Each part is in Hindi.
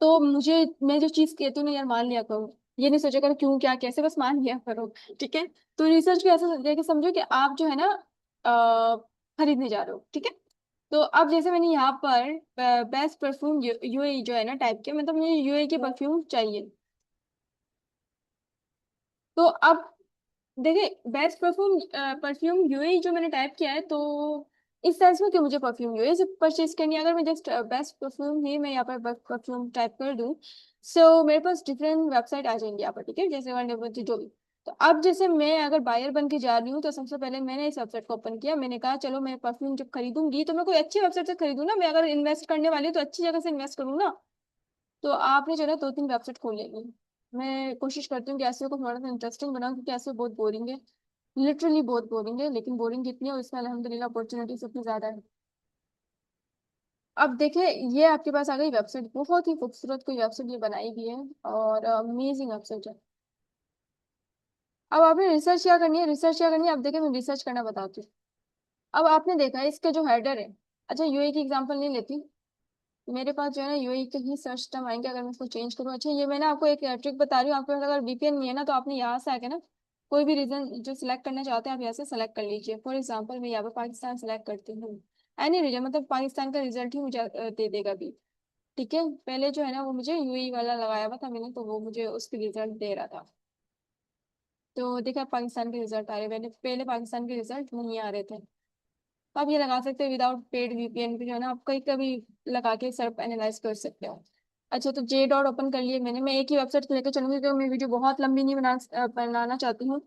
तो मुझे, मैं जो चीज कहती हूँ ना यार मान लिया करो, ये नहीं सोचा करो क्यों क्या कैसे, बस मान लिया करो। ठीक है। तो रिसर्च भी ऐसा लेके समझो कि आप जो है ना अ, खरीदने जा रहे हो। ठीक है। तो अब जैसे मैंने यहाँ पर बेस्ट परफ्यूम यूएई जो है ना टाइप के, मतलब मुझे यूएई के परफ्यूम चाहिए। तो अब देखिए बेस्ट परफ्यूम, परफ्यूम यूएई जो मैंने टाइप किया है, तो इस सेंस में कि मुझे परफ्यूम यूएई से परचेज करनी है। अगर मैं जस्ट बेस्ट परफ्यूम ही मैं यहाँ पर परफ्यूम टाइप कर दूँ, सो मेरे पास डिफरेंट वेबसाइट आ जाएंगी यहाँ पर। ठीक है। जैसे वन डब्ल्यू जो भी। तो अब जैसे मैं अगर बायर बन के जा रही हूँ, तो सबसे पहले मैंने इस वेबसाइट को ओपन किया। मैंने कहा चलो मैं परफ्यूम जब खरीदूंगी तो मैं कोई अच्छी वेबसाइट से खरीदूँ ना, मैं अगर इन्वेस्ट करने वाली हूँ तो अच्छी जगह से इन्वेस्ट करूँ ना। तो आपने जो है ना 2-3 वेबसाइट खोल लेंगे। मैं कोशिश करती हूँ कि ऐसे को थोड़ा सा इंटरेस्टिंग बनाऊं, क्योंकि ऐसे बहुत बोरिंग है, लिटरली बहुत बोरिंग है। लेकिन बोरिंग कितनी है और इसमें अल्हम्दुलिल्लाह अपॉर्चुनिटीज इतनी ज्यादा है। अब देखिए ये आपके पास आ गई वेबसाइट, बहुत ही खूबसूरत कोई वेबसाइट ये बनाई गई है, और अमेजिंग वेबसाइट है। अब आपने रिसर्च क्या करनी है, रिसर्च क्या करनी है, अब देखिए मैं रिसर्च करना बताती हूँ। अब आपने देखा है इसके जो हेडर है, अच्छा यूएई की एग्जांपल नहीं लेती, मेरे पास जो है ना यूएई के ही सर्च टर्म आएंगे। अगर मैं इसको चेंज करूँ, अच्छा ये मैंने आपको एक ट्रिक बता रही हूँ, आपके पास अगर वीपीएन नहीं है ना, तो आपने यहाँ से आके ना कोई भी रीजन जो सिलेक्ट करना चाहते हैं आप यहाँ से सेलेक्ट कर लीजिए। फॉर एग्जाम्पल मैं यहाँ पर पाकिस्तान सेलेक्ट करती हूँ, एनी रीजन, मतलब पाकिस्तान का रिजल्ट ही मुझे दे देगा भी। ठीक है। पहले जो है ना वो मुझे यूएई वाला लगाया हुआ था मैंने, तो वो मुझे उसके रिजल्ट दे रहा था। तो देखा पाकिस्तान के रिजल्ट आ रहे, मैंने पहले पाकिस्तान के रिजल्ट नहीं आ रहे थे। तो आप ये लगा सकते हो विदाउट पेड वीपीएन भी, जो है ना आप कहीं कभी लगा के सर्फ एनालाइज कर सकते हो। अच्छा तो जे डॉट ओपन कर लिए मैंने, मैं एक ही वेबसाइट लेकर चलूंगी क्योंकि मैं वीडियो बहुत लंबी नहीं बनाना चाहती हूँ।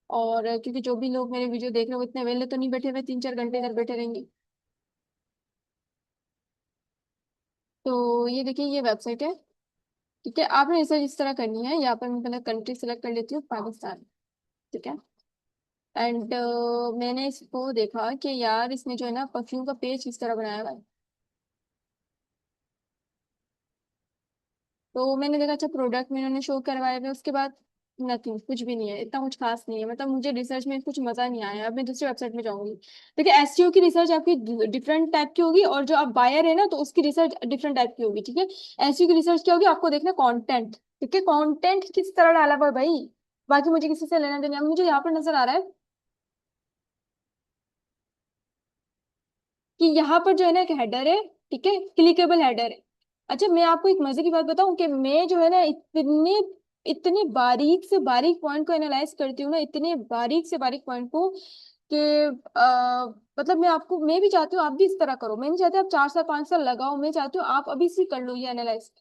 और क्योंकि जो भी लोग मेरे वीडियो देख रहे हो इतने वेले तो नहीं बैठे हुए 3-4 घंटे इधर बैठे रहेंगे। तो ये देखिए ये वेबसाइट है। ठीक है। आपने रिसर्च इस तरह करनी है, यहाँ पर मैं पहले कंट्री सेलेक्ट कर लेती हूँ पाकिस्तान। ठीक है। एंड मैंने इसको देखा कि यार इसमें जो है ना परफ्यूम का पेज किस तरह बनाया हुआ है। तो मैंने देखा अच्छा प्रोडक्ट में इन्होंने शो करवाए हुए, उसके बाद नथिंग, कुछ भी नहीं है, इतना कुछ खास नहीं है, मतलब मुझे रिसर्च में कुछ मजा नहीं आया। अब मैं दूसरी वेबसाइट में जाऊंगी। देखिए एसईओ की रिसर्च आपकी डिफरेंट टाइप की होगी, और जो आप बायर है ना तो उसकी रिसर्च डिफरेंट टाइप की होगी। ठीक है। एसईओ की रिसर्च क्या होगी, आपको देखना कंटेंट। ठीक है। कंटेंट किस तरह डाला हुआ है भाई, बाकी मुझे किसी से लेना देना। अब मुझे यहाँ पर नजर आ रहा है कि यहाँ पर जो है ना एक हेडर है। ठीक है। क्लिकेबल हेडर है। अच्छा मैं आपको एक मजे की बात बताऊं कि मैं जो है ना इतने इतने बारीक से बारीक पॉइंट को एनालाइज करती हूँ ना, इतने बारीक से बारीक पॉइंट को कि मतलब मैं भी चाहती हूँ आप भी इस तरह करो। मैं नहीं चाहती आप 4 साल 5 साल लगाओ, मैं चाहती हूँ आप अभी से कर लो ये एनालाइज।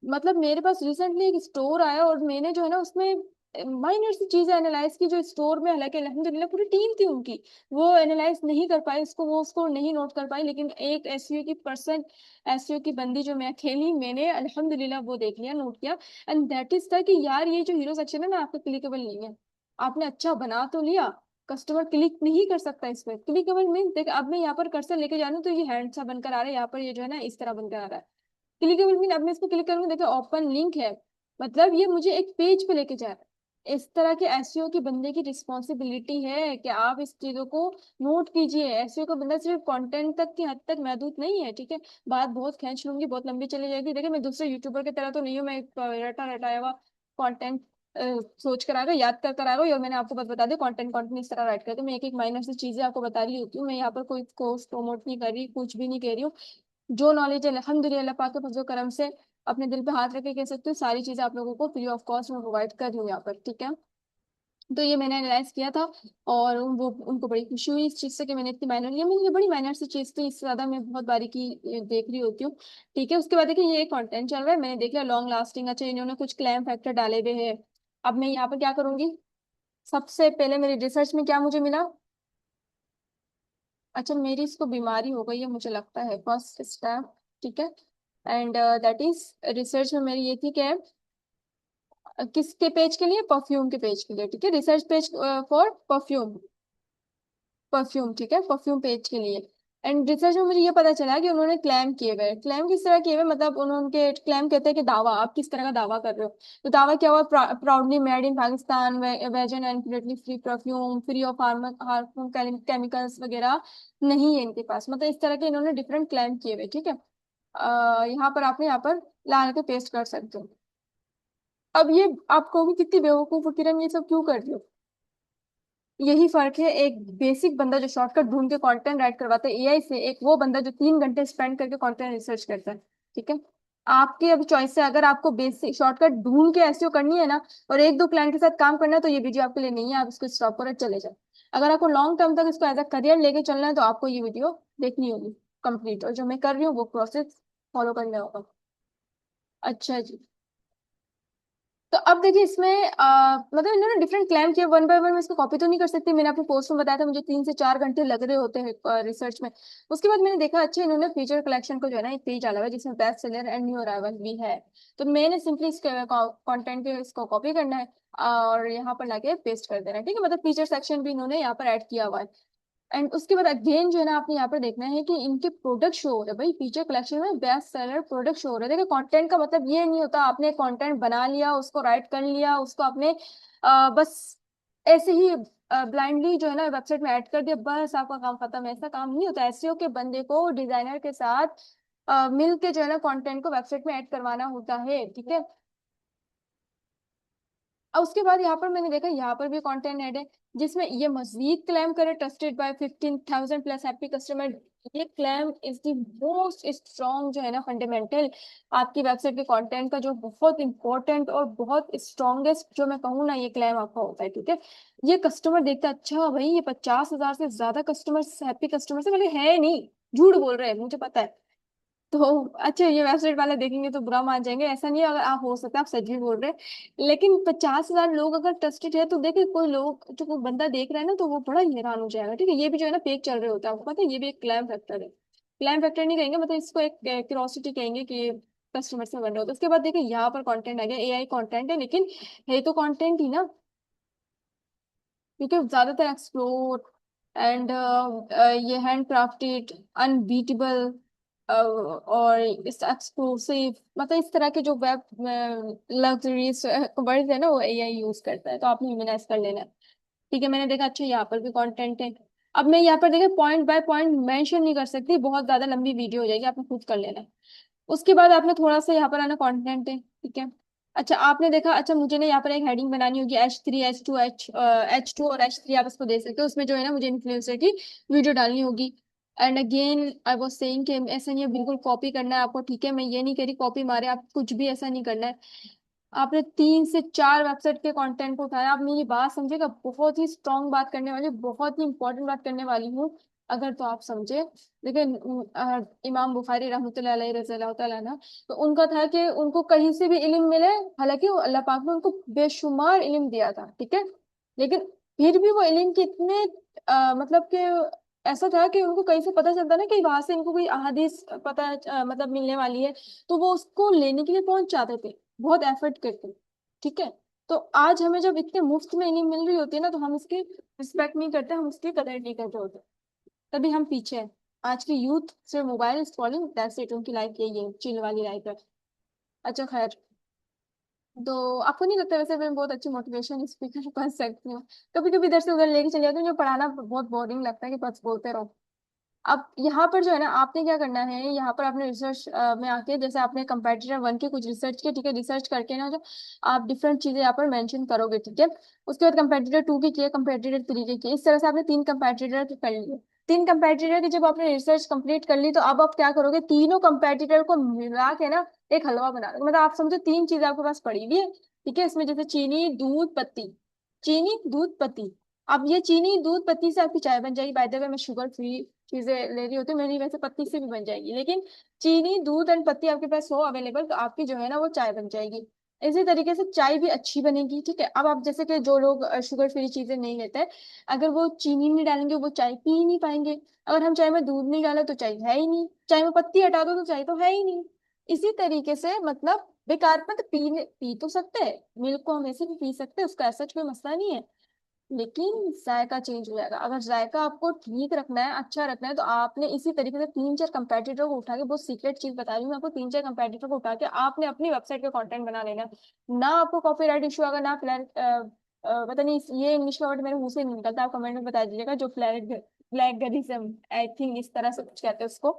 मतलब मेरे पास रिसेंटली एक स्टोर आया और मैंने जो है ना उसमें माइनर सी चीजें एनालाइज की, जो स्टोर में हालांकि अल्हम्दुलिल्लाह पूरी टीम थी उनकी, वो एनालाइज नहीं कर पाई उसको, वो उसको नहीं नोट कर पाई, लेकिन एक एसईओ की पर्सन, एसईओ की बंदी जो मैं अकेली, मैंने अल्हम्दुलिल्लाह वो देख लिया, नोट किया। एंड दैट इज था कि यार ये जो हीरो सेक्शन है ना आपका क्लिकेबल नहीं है। आपने अच्छा बना तो लिया, कस्टमर क्लिक नहीं कर सकता इस पर। क्लिकेबल मीन देख, अब मैं यहाँ पर कर्सर लेके जा रही हूँ तो ये हैंड सा बनकर आ रहा है, यहाँ पर ये जो है ना इस तरह बनकर आ रहा है। क्लिकेबल मीन अब मैं इसको क्लिक करूंगी, देखो ओपन लिंक है, मतलब ये मुझे एक पेज पे लेके जा रहा है। इस तरह के एसईओ की बंदे की रिस्पॉन्सिबिलिटी है कि आप इस चीजों को नोट कीजिए। एसईओ का बंदा सिर्फ कंटेंट तक की हद तक महदूद नहीं है। ठीक है। बात बहुत खींच लूंगी, बहुत लंबी चली जाएगी। देखिए मैं दूसरे यूट्यूबर की तरह तो नहीं हूँ, मैं एक रटा रटाया हुआ कंटेंट सोच कर आ गए, याद कर कर आ गए, और मैंने आपको बस बता दिया कंटेंट कंटेंट इस तरह राइट करते। मैं एक एक माइनर से चीजें आपको बता रही होती हूँ, मैं यहाँ पर कोई कोर्स प्रमोट नहीं कर रही, कुछ भी नहीं कह रही हूँ। जो नॉलेज है अल्हम्दुलिल्लाह अल्लाह पाक के फजल करम से अपने दिल पे हाथ रख के कह सकते हो, सारी चीजें आप लोगों को फ्री ऑफ कॉस्ट में प्रोवाइड कर रही हूँ यहाँ पर। ठीक है। तो ये मैंने एनालाइज किया था, और वो उनको बड़ी खुशी हुई इस चीज से कि मैंने इतनी माइनर, ये मुझे बड़ी माइनर सी चीज थी, इससे ज्यादा मैं बहुत बारीकी देख रही होती हूँ। ठीक है। उसके बाद देखिए ये कंटेंट चल रहा है, मैंने देख लिया लॉन्ग लास्टिंग, अच्छा इन्होंने कुछ क्लैम फैक्टर डाले हुए हैं। अब मैं यहाँ पर क्या करूंगी, सबसे पहले मेरी रिसर्च में क्या मुझे मिला, अच्छा मेरी इसको बीमारी हो गई है मुझे लगता है, फर्स्ट स्टेप। ठीक है। एंड दैट इज रिसर्च में मेरी ये थी कि किसके पेज के लिए, परफ्यूम के पेज के लिए। ठीक है। Research page for perfume, perfume. ठीक है। परफ्यूम पेज के लिए। एंड रिसर्च में मुझे ये पता चला कि उन्होंने क्लेम किए हुए, क्लेम किस तरह किए हुए, मतलब उन्होंने क्लेम कहते हैं कि दावा, आप किस तरह का दावा कर रहे हो। तो दावा क्या हुआ, proudly made in Pakistan, vegan and completely free perfume, free of harmful chemicals वगैरह नहीं है इनके पास, मतलब इस तरह के इन्होंने डिफरेंट क्लेम किए हुए। ठीक है। यहाँ पर आपने यहाँ पर ला के पेस्ट कर सकते हो। अब ये आप कहोगे कितनी बेवकूफ हो किरण, ये सब क्यों कर रही हो? यही फर्क है एक बेसिक बंदा जो शॉर्टकट ढूंढ के कंटेंट राइट करवाता है एआई से, एक वो बंदा जो 3 घंटे स्पेंड करके कंटेंट रिसर्च करता है। ठीक है, आपकी अब चॉइस है। अगर आपको बेसिक शॉर्टकट ढूंढ के एसईओ करनी है ना, और एक दो क्लाइंट के साथ काम करना है, तो ये वीडियो आपके लिए नहीं है, आप इसको स्टॉप करो, चले जाओ। अगर आपको लॉन्ग टर्म तक इसको एज अ करियर लेके चलना है, तो आपको ये वीडियो देखनी होगी कंप्लीट, और जो मैं कर रही हूँ वो प्रोसेस फॉलो करना होगा। अच्छा जी। तो अब देखिए इसमें मतलब इन्होंने डिफरेंट क्लेम किया, वन बाय वन मैं इसको कॉपी तो नहीं कर सकती। मैंने अपने पोस्ट में बताया था मुझे 3 से 4 घंटे लग रहे होते हैं रिसर्च में। उसके बाद मैंने देखा अच्छा इन्होंने फीचर कलेक्शन को जो है ना एक पेज डाला हुआ है जिसमें best seller and new arrival भी है। तो मैंने सिंपली इस कंटेंट के इसको कॉपी करना है और यहाँ पर लाके पेस्ट कर देना है। ठीक है, मतलब फीचर सेक्शन भी इन्होंने यहाँ पर ऐड किया हुआ है। एंड उसके बाद अगेन जो है ना आपने यहाँ पर देखना है कि इनके प्रोडक्ट शो हो रहे हैं। भाई फीचर कलेक्शन में बेस्ट सेलर प्रोडक्ट शो हो रहे हैं। देखिए कंटेंट का मतलब ये नहीं होता आपने कंटेंट बना लिया, उसको राइट कर लिया, उसको आपने बस ऐसे ही ब्लाइंडली जो है ना वेबसाइट में ऐड कर दिया, बस आपका काम खत्म है। ऐसा काम नहीं होता। एसईओ के बंदे को डिजाइनर के साथ मिल के जो है ना कंटेंट को वेबसाइट में ऐड करवाना होता है। ठीक है, और उसके बाद यहाँ पर मैंने देखा यहाँ पर भी कंटेंट ऐड है जिसमें ये मजीद क्लेम करे trusted by 15,000 plus happy customer. ये claim is the most strong जो है ना फंडामेंटल आपकी वेबसाइट के कंटेंट का, जो बहुत इंपॉर्टेंट और बहुत स्ट्रॉन्गेस्ट जो मैं कहूँ ना ये क्लेम आपका होता है। ठीक है, ये कस्टमर देखता है अच्छा भाई ये 50,000 से ज्यादा कस्टमर हैप्पी कस्टमर से पहले है नहीं, झूठ बोल रहे हैं मुझे पता है। तो अच्छा ये वेबसाइट वाले देखेंगे तो बुरा मान जाएंगे, ऐसा नहीं है। अगर आप हो सकता है आप सच भी बोल रहे हैं, लेकिन 50,000 लोग अगर ट्रस्टेड है तो देखिए कोई लोग जो कोई बंदा देख रहा है ना तो वो बड़ा हैरान हो जाएगा। ठीक है, ये भी जो है ना पेज चल रहे होता है, आपको पता है ये भी एक क्लैम फैक्टर है। क्लैम फैक्टर नहीं कहेंगे, मतलब इसको एक क्यूरोसिटी कहेंगे कि कस्टमर से बन रहा होता है। उसके बाद देखिए यहाँ पर कंटेंट आ गया, एआई कंटेंट है लेकिन है तो कंटेंट ही ना, क्योंकि ज्यादातर एक्सप्लोर एंड ये हैंड क्राफ्टेड अनबीटेबल और इस एक्सक्लूसिव, मतलब इस तरह के जो वेब लग्जरीज वर्ड्स है ना वो एआई यूज करता है, तो आपने ह्यूमनाइज कर लेना है। ठीक है, मैंने देखा अच्छा यहाँ पर भी कंटेंट है। अब मैं यहाँ पर देखिए पॉइंट बाय पॉइंट मेंशन नहीं कर सकती, बहुत ज्यादा लंबी वीडियो हो जाएगी, आपने खुद कर लेना है। उसके बाद आपने थोड़ा सा यहाँ पर आना कंटेंट है। ठीक है, अच्छा आपने देखा अच्छा मुझे ना यहाँ पर एक हेडिंग बनानी होगी H3 H2 H2 और H3 आप इसको दे सकते हो। उसमें जो है ना मुझे इन्फ्लुएंसर की वीडियो डालनी होगी। And again I was saying कि ऐसा नहीं है बिल्कुल कॉपी करना है आपको। ठीक है, मैं ये नहीं कह रही कॉपी मारे आप, कुछ भी ऐसा नहीं करना है। आपने 3 से 4 वेबसाइट के कंटेंट को उठाया। आप मेरी बात समझेगा, बहुत ही स्ट्रांग बात करने वाली, बहुत ही इंपॉर्टेंट बात करने वाली हूँ अगर तो आप समझे। लेकिन इमाम बुखारी रहमतुल्लाह अलैहि रज़ियल्लाहु तआला ना, तो उनका था कि उनको कहीं से भी इल्म मिले, हालांकि वो अल्लाह पाक ने उनको बेशुमार इल्म दिया था। ठीक है, लेकिन फिर भी वो इल्म के इतने मतलब कि ऐसा था कि उनको कहीं से पता चलता ना कि वहां से इनको कोई अहादीस पता मतलब मिलने वाली है, तो वो उसको लेने के लिए पहुंच जाते थे, बहुत एफर्ट करते। ठीक है, तो आज हमें जब इतने मुफ्त में इल्म मिल रही होती है ना तो हम इसकी रिस्पेक्ट नहीं करते, हम इसकी कदर नहीं करते होते, तभी हम पीछे हैं। आज की यूथ सिर्फ मोबाइल स्क्रॉलिंग, दैट्स इट, उनकी लाइफ यही है, चिल वाली लाइफ है। अच्छा खैर, तो आपको नहीं लगता वैसे मैं बहुत अच्छी मोटिवेशन स्पीकर बन सकती हूँ? कभी कभी इधर से उधर लेके चले जाती हूँ, जो पढ़ाना बहुत बोरिंग लगता है कि बस बोलते रहो। अब यहाँ पर जो है ना आपने क्या करना है, यहाँ पर आपने रिसर्च में आके जैसे आपने कंपेटिटर वन के कुछ रिसर्च किया। ठीक है, रिसर्च करके ना जो आप डिफरेंट चीजें यहाँ पर मेंशन करोगे। ठीक है, उसके बाद कंपेटिटर टू के किए, कंपेटिटर थ्री के किए, इस तरह से आपने 3 कंपेटिटर के कर लिए। 3 कंपेटिटर की जब आपने रिसर्च कंप्लीट कर ली तो अब आप क्या करोगे, तीनों कंपेटिटर को मिला के ना एक हलवा बना दो। मतलब आप समझो 3 चीजें आपके पास पड़ी हुई है। ठीक है, इसमें जैसे चीनी दूध पत्ती, चीनी दूध पत्ती। अब ये चीनी दूध पत्ती से आपकी चाय बन जाएगी। बाय द वे मैं शुगर फ्री चीजें ले रही होती हूँ, मेरी वैसे पत्ती से भी बन जाएगी, लेकिन चीनी दूध एंड पत्ती आपके पास हो अवेलेबल तो आपकी जो है ना वो चाय बन जाएगी। इसी तरीके से चाय भी अच्छी बनेगी। ठीक है, अब आप जैसे कि जो लोग शुगर फ्री चीजें नहीं लेते हैं, अगर वो चीनी नहीं डालेंगे वो चाय पी ही नहीं पाएंगे। अगर हम चाय में दूध नहीं डाले तो चाय है ही नहीं, चाय में पत्ती हटा दो तो चाय तो है ही नहीं। इसी तरीके से मतलब बेकार, मतलब पी तो सकते हैं, मिल्क को हम ऐसे भी पी सकते हैं, उसका ऐसा कोई मसला नहीं है, लेकिन जायका चेंज हो जाएगा। अगर जायका आपको ठीक रखना है, अच्छा रखना है, तो आपने इसी तरीके से 3 4 कंपेटिटर को उठा के, बहुत सीक्रेट चीज बता रही हूँ मैं आपको, 3 4 कंपेटिटर को उठा के आपने अपनी वेबसाइट पे कंटेंट बना लेना है। ना आपको कॉपीराइट इशू अगर ना पता नहीं ये इंग्लिश का वर्ड मेरे मुंह से नहीं निकलता, आप कमेंट में बता दीजिएगा, जो प्लेगरिज्म आई थिंक इस तरह से कुछ कहते हैं उसको।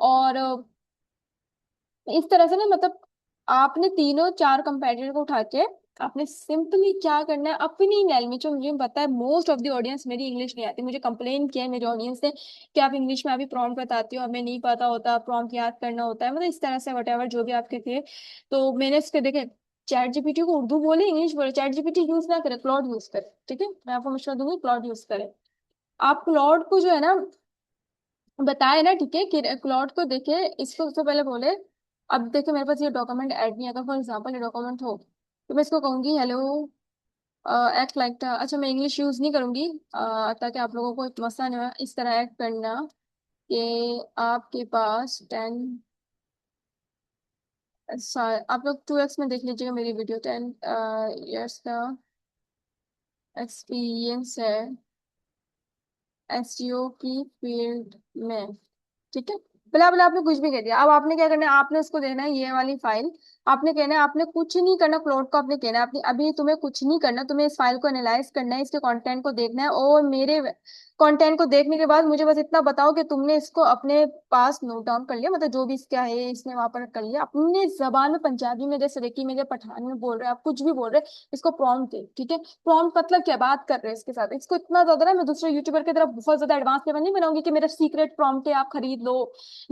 और इस तरह से ना मतलब आपने तीनों चार कंपेटिटर को उठा के आपने सिंपली क्या करना है अपनी लैंग्वेज में। मुझे पता है मोस्ट ऑफ द ऑडियंस मेरी इंग्लिश नहीं आती, मुझे कंप्लेन किया है मेरे ऑडियंस ने कि आप इंग्लिश में अभी प्रॉम्प्ट बताती हो, हमें नहीं पता होता, प्रॉम्प्ट याद करना होता है, मतलब इस तरह से वट जो भी आपके थे। तो मैंने उसके देखे चैट जीपीटी को उर्दू बोले इंग्लिश बोले, चैट जीपीटी यूज ना करे, क्लॉड यूज करे, ठीक है, मैं आपको मशवरा दूंगी क्लॉड यूज करे। आप क्लॉड को जो है ना बताए ना, ठीक है, कि क्लॉड को देखे, इसको सबसे पहले बोले अब देखे मेरे पास ये डॉक्यूमेंट ऐड नहीं है, अगर फॉर एग्जाम्पल ये डॉक्यूमेंट हो तो मैं इसको कहूंगी हेलो एक्ट लाइक, अच्छा मैं इंग्लिश यूज नहीं करूंगी ताकि आप लोगों को एक मसला नहीं हो, इस तरह एक्ट करना कि आपके पास 10, आप लोग 2x में देख लीजिएगा मेरी वीडियो, 10 years का एक्सपीरियंस है एसईओ की फील्ड में, ठीक है। भला भला आपने कुछ भी कह दिया, अब आपने क्या करना है, आपने उसको देना है ये वाली फाइल, आपने कहना है, आपने कुछ नहीं करना, क्लाउड को आपने कहना है आपने अभी तुम्हें कुछ नहीं करना, तुम्हें इस फाइल को एनालाइज करना है, इसके कंटेंट को देखना है, और मेरे कंटेंट को देखने के बाद मुझे बस इतना बताओ कि तुमने इसको अपने पास नोट डाउन कर लिया, मतलब जो भी इसका है इसने वहां पर कर लिया अपने जबान में, पंजाबी में, जैसे सरेकी में, जैसे पठानी में बोल रहे हैं, आप कुछ भी बोल रहे हैं, इसको प्रॉम्प्ट दे, ठीक है। प्रॉम्प्ट मतलब क्या बात कर रहे हैं इसके साथ, इसको इतना ज्यादा ना मैं दूसरे यूट्यूबर की तरफ बहुत ज्यादा एडवांस लेवल नहीं बनाऊंगी कि मेरा सीक्रेट प्रॉम्प्ट है आप खरीद लो,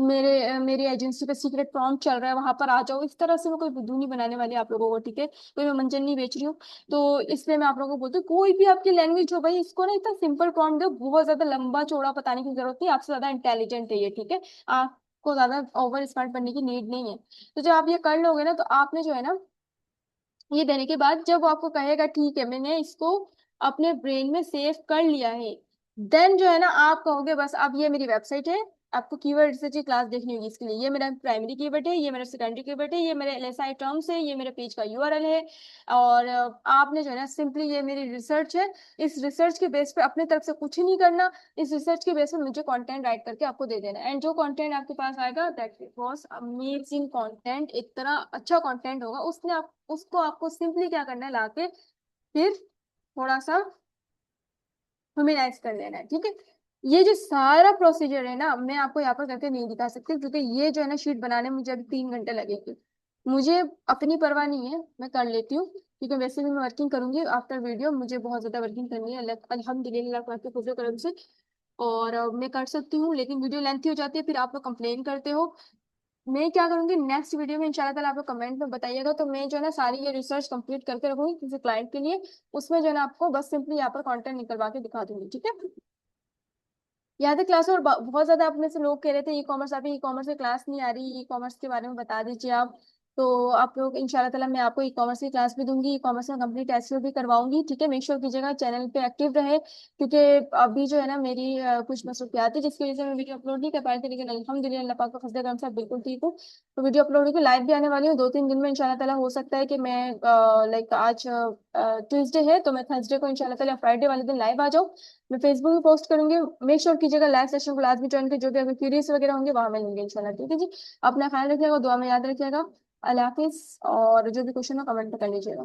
मेरी एजेंसी पे सीक्रेट प्रॉम्प्ट चल रहा है वहां पर आ जाओ, इस तरह से मैं कोई बुद्धू नहीं बनाने वाली आप लोगों को, ठीक है, कोई मैं मंजन नहीं बेच रही हूँ। तो इसलिए मैं आप लोगों को बोलती हूँ कोई भी आपकी लैंग्वेज हो भाई, इसको ना इतना सिंपल प्रॉम्प्ट दो, बहुत ज्यादा लंबा चौड़ा बताने की जरूरत नहीं, आपसे ज्यादा इंटेलिजेंट है ये, ठीक है, आपको ज्यादा ओवर स्मार्ट बनने की नीड नहीं है। तो जब आप ये कर लोगे ना, तो आपने जो है ना ये देने के बाद जब वो आपको कहेगा ठीक है मैंने इसको अपने ब्रेन में सेव कर लिया है, देन जो है ना आप कहोगे बस अब ये मेरी वेबसाइट है, आपको कीवर्ड रिसर्च की क्लास देखनी होगी, इसके लिए ये मेरा प्राइमरी कीवर्ड है, ये मेरा सेकेंडरी कीवर्ड है, ये मेरे एलएसआई टर्म्स है, ये मेरे पेज का यूआरएल है, और आपने जो है ना सिंपली ये मेरी रिसर्च है, इस रिसर्च के बेस पे अपने तरफ से कुछ नहीं करना, इस रिसर्च के बेस पे मुझे कंटेंट राइट करके आपको दे देना, एंड जो कंटेंट आपके पास आएगा दैट वाज अमेजिंग कंटेंट, इतना अच्छा कंटेंट होगा उसने आप उसको आपको सिंपली क्या करना है लाके फिर थोड़ा सा ह्यूमनाइज कर लेना है, ठीक है। ये जो सारा प्रोसीजर है ना मैं आपको यहाँ पर करके नहीं दिखा सकती, क्योंकि ये जो है ना शीट बनाने में मुझे अभी 3 घंटे लगेंगे, मुझे अपनी परवाह नहीं है, मैं कर लेती हूँ, क्योंकि वैसे भी मैं वर्किंग करूंगी आफ्टर वीडियो, मुझे बहुत ज्यादा वर्किंग करनी है अल्हम्दुलिल्लाह के फजल करम से, और मैं कर सकती हूँ, लेकिन वीडियो लेंथी हो जाती है फिर आप लोग कंप्लेन करते हो। मैं क्या करूंगी नेक्स्ट वीडियो में इंशाल्लाह ताला, आप लोग कमेंट में बताइएगा, तो मैं जो है ना सारी ये रिसर्च कंप्लीट करके रखूंगी किसी क्लाइंट के लिए, उसमें जो है ना आपको बस सिंपली यहाँ पर कंटेंट निकलवा के दिखा दूंगी, ठीक है। याद है क्लास, और बहुत ज्यादा अपने से लोग कह रहे थे ई कॉमर्स, अभी ई कॉमर्स की क्लास नहीं आ रही, ई कॉमर्स के बारे में बता दीजिए आप। तो आप लोग इंशाल्लाह ताला मैं आपको ई कॉमर्स की क्लास भी दूंगी, ई कॉमर्स में कंप्लीट एसईओ भी करवाऊंगी, ठीक है। मेक श्योर कीजिएगा चैनल पे एक्टिव रहे, क्योंकि अभी जो है ना मेरी कुछ मसरूफियात है जिसकी वजह से मैं वीडियो अपलोड नहीं कर पाई थी, लेकिन अल्हम्दुलिल्लाह अल्लाह पाक का फजल करम से बिल्कुल ठीक हूँ, तो वीडियो अपलोड होगी, लाइव भी आने वाली हूँ 2-3 दिन में इंशाल्लाह ताला। हो सकता है कि मैं लाइक आज ट्यूसडे है तो मैं थर्सडे को इंशाल्लाह ताला फ्राइडे वाले दिन लाइव आ जाऊँ, मैं फेसबुक पे पोस्ट करूंगी। मेक श्योर कीजिएगा लाइव सेशन को लाजमी ज्वाइन कर, जो भी अगर क्यूरीज वगैरह होंगे वहां मिलेंगे इंशाल्लाह, ठीक है जी। अपना ख्याल रखिएगा, दुआ में याद रखिएगा, अल्लाह हाफिज, और जो भी क्वेश्चन हो कमेंट पे कर लीजिएगा।